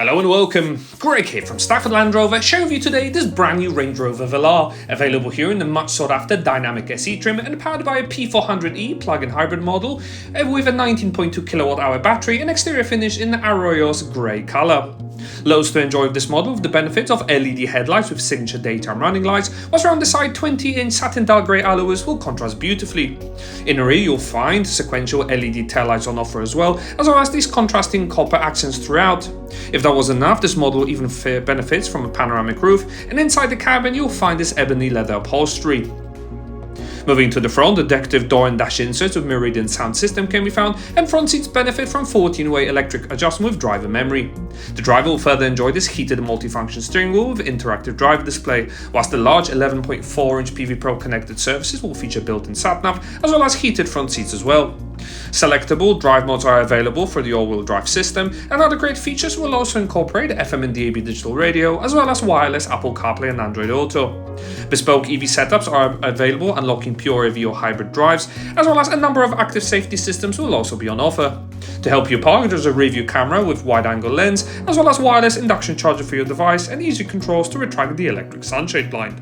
Hello and welcome, Greg here from Stafford Land Rover, sharing with you today this brand new Range Rover Velar, available here in the much sought after Dynamic SE trim and powered by a P400e plug-in hybrid model with a 19.2kWh battery and exterior finish in the Arroios grey colour. Loads to enjoy with this model with the benefits of LED headlights with signature daytime running lights, whilst around the side 20-inch satin dull grey alloys will contrast beautifully. In the rear you'll find sequential LED taillights on offer as well as these contrasting copper accents throughout. If that wasn't enough, this model even benefits from a panoramic roof, and inside the cabin you'll find this ebony leather upholstery. Moving to the front, the decorative door and dash inserts with Meridian sound system can be found, and front seats benefit from 14-way electric adjustment with driver memory. The driver will further enjoy this heated multifunction steering wheel with interactive driver display, whilst the large 11.4-inch PV Pro connected surfaces will feature built-in sat-nav as well as heated front seats as well. Selectable drive modes are available for the all-wheel drive system, and other great features will also incorporate FM and DAB digital radio as well as wireless Apple CarPlay and Android Auto. Bespoke EV setups are available, unlocking pure EV or hybrid drives, as well as a number of active safety systems will also be on offer. To help you park, there's a rear view camera with wide-angle lens, as well as wireless induction charger for your device and easy controls to retract the electric sunshade blind.